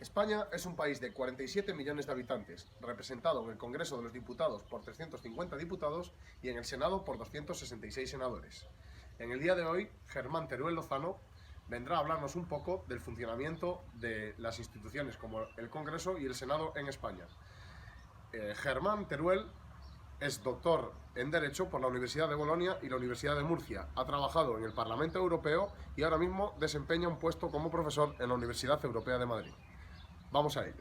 España es un país de 47 millones de habitantes, representado en el Congreso de los Diputados por 350 diputados y en el Senado por 266 senadores. En el día de hoy, Germán Teruel Lozano vendrá a hablarnos un poco del funcionamiento de las instituciones como el Congreso y el Senado en España. Germán Teruel es doctor en Derecho por la Universidad de Bolonia y la Universidad de Murcia. Ha trabajado en el Parlamento Europeo y ahora mismo desempeña un puesto como profesor en la Universidad Europea de Madrid. Vamos a ello.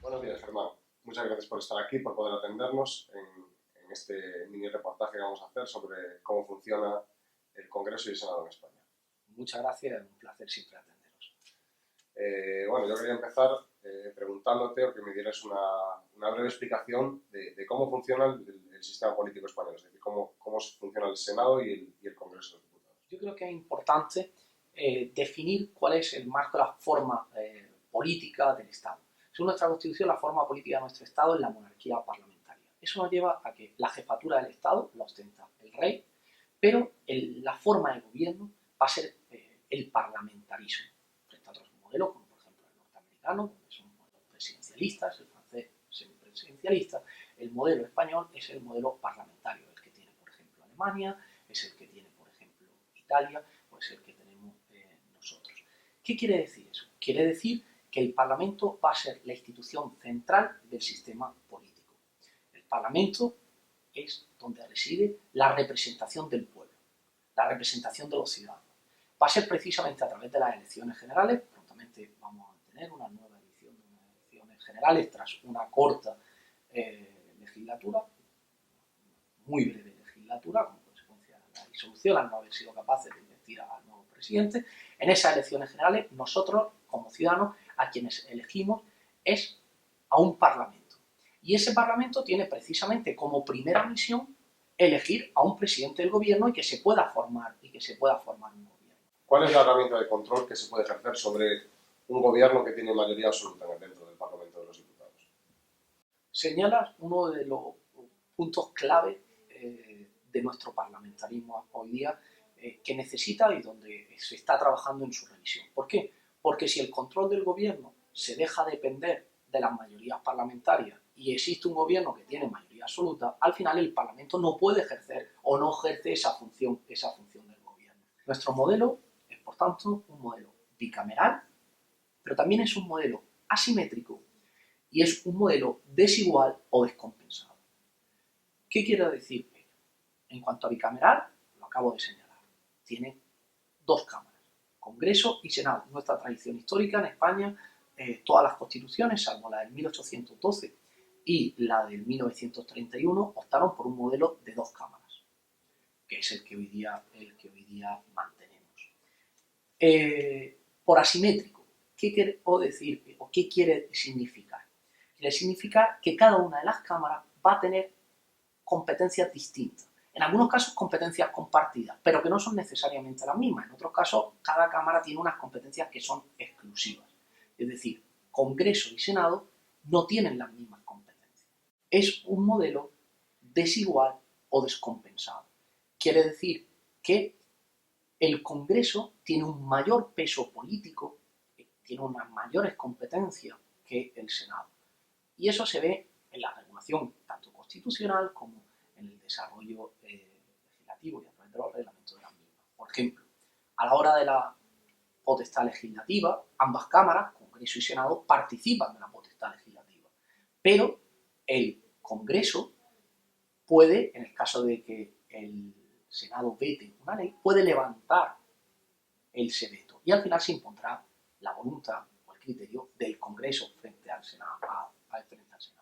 Buenos días, Germán. Muchas gracias por estar aquí, por poder atendernos en este mini reportaje que vamos a hacer sobre cómo funciona el Congreso y el Senado en España. Muchas gracias, es un placer siempre atenderos. Yo quería empezar preguntándote o que me dieras una breve explicación de cómo funciona el sistema político español, es decir, cómo funciona el Senado y el Congreso de los Diputados. Yo creo que es importante definir cuál es el marco de la forma política del Estado. Según nuestra Constitución, la forma política de nuestro Estado es la monarquía parlamentaria. Eso nos lleva a que la jefatura del Estado la ostenta el rey, pero la forma de gobierno va a ser el parlamentarismo, frente a otros modelos, como por ejemplo el norteamericano, donde son modelos presidencialistas, el francés semipresidencialista. El modelo español es el modelo parlamentario, el que tiene, por ejemplo, Alemania, es el que tiene, por ejemplo, Italia, o es el que tenemos nosotros. ¿Qué quiere decir eso? Quiere decir que el Parlamento va a ser la institución central del sistema político. El Parlamento es donde reside la representación del pueblo, la representación de los ciudadanos. Va a ser precisamente a través de las elecciones generales. Prontamente vamos a tener una nueva edición de unas elecciones generales tras una corta legislatura, muy breve legislatura, como consecuencia de la disolución, al no haber sido capaces de investir al nuevo presidente. En esas elecciones generales, nosotros, como ciudadanos, a quienes elegimos es a un parlamento. Y ese parlamento tiene precisamente como primera misión elegir a un presidente del gobierno y que se pueda formar un gobierno. ¿Cuál es la herramienta de control que se puede ejercer sobre un gobierno que tiene mayoría absoluta dentro del Parlamento de los Diputados? Señalas uno de los puntos clave de nuestro parlamentarismo hoy día que necesita y donde se está trabajando en su revisión. ¿Por qué? Porque si el control del gobierno se deja depender de las mayorías parlamentarias y existe un gobierno que tiene mayoría absoluta, al final el Parlamento no puede ejercer o no ejerce esa función del gobierno. Nuestro modelo es, por tanto, un modelo bicameral, pero también es un modelo asimétrico y es un modelo desigual o descompensado. ¿Qué quiero decir? En cuanto a bicameral, lo acabo de señalar, tiene dos cámaras, Congreso y Senado. Nuestra tradición histórica en España, todas las constituciones, salvo la del 1812 y la del 1931, optaron por un modelo de dos cámaras, que es el que hoy día mantenemos. Por asimétrico, ¿qué quiere decir o qué quiere significar? Quiere significar que cada una de las cámaras va a tener competencias distintas. En algunos casos competencias compartidas, pero que no son necesariamente las mismas. En otros casos, cada cámara tiene unas competencias que son exclusivas. Es decir, Congreso y Senado no tienen las mismas competencias. Es un modelo desigual o descompensado. Quiere decir que el Congreso tiene un mayor peso político, tiene unas mayores competencias que el Senado. Y eso se ve en la regulación tanto constitucional como en el desarrollo legislativo y a través de los reglamentos de las mismas. Por ejemplo, a la hora de la potestad legislativa, ambas cámaras, Congreso y Senado, participan de la potestad legislativa. Pero el Congreso puede, en el caso de que el Senado vete una ley, puede levantar ese veto. Y al final se impondrá la voluntad o el criterio del Congreso frente al Senado.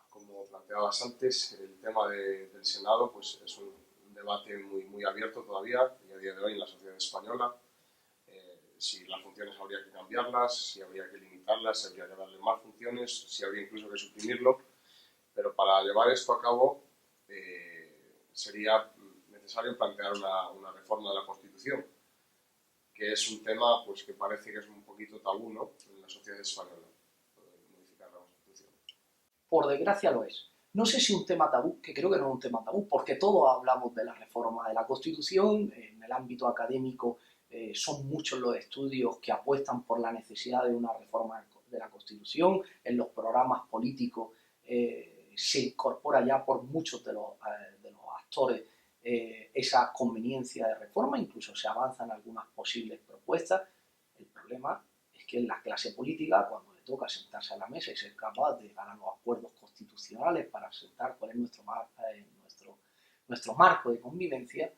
Como planteabas antes, el tema del Senado pues, es un debate muy abierto todavía y a día de hoy en la sociedad española. Si las funciones habría que cambiarlas, si habría que limitarlas, si habría que darle más funciones, si habría incluso que suprimirlo. Pero para llevar esto a cabo sería necesario plantear una reforma de la Constitución, que es un tema pues, que parece que es un poquito tabú, ¿no?, en la sociedad española, modificar la Constitución. Por desgracia lo es. No sé si un tema tabú, que creo que no es un tema tabú, porque todos hablamos de la reforma de la Constitución, en el ámbito académico son muchos los estudios que apuestan por la necesidad de una reforma de la Constitución. En los programas políticos se incorpora ya por muchos de los actores esa conveniencia de reforma, incluso se avanzan algunas posibles propuestas. El problema es que la clase política, cuando le toca sentarse a la mesa y ser capaz de llegar a los acuerdos constitucionales para sentar cuál es nuestro marco de convivencia,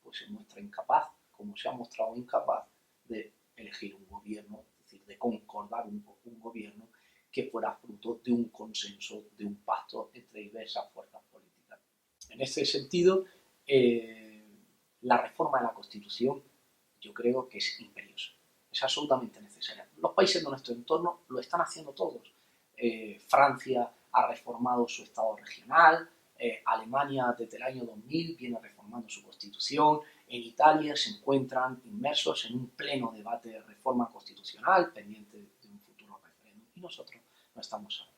pues se muestra incapaz, como se ha mostrado incapaz de elegir un gobierno, es decir, de concordar un gobierno que fuera fruto de un consenso, de un pacto entre diversas fuerzas políticas. En ese sentido, la reforma de la Constitución yo creo que es imperiosa, es absolutamente necesaria. Los países de nuestro entorno lo están haciendo todos. Francia ha reformado su Estado regional, Alemania desde el año 2000 viene reformando su Constitución, en Italia se encuentran inmersos en un pleno debate de reforma constitucional pendiente de un futuro referéndum y nosotros no estamos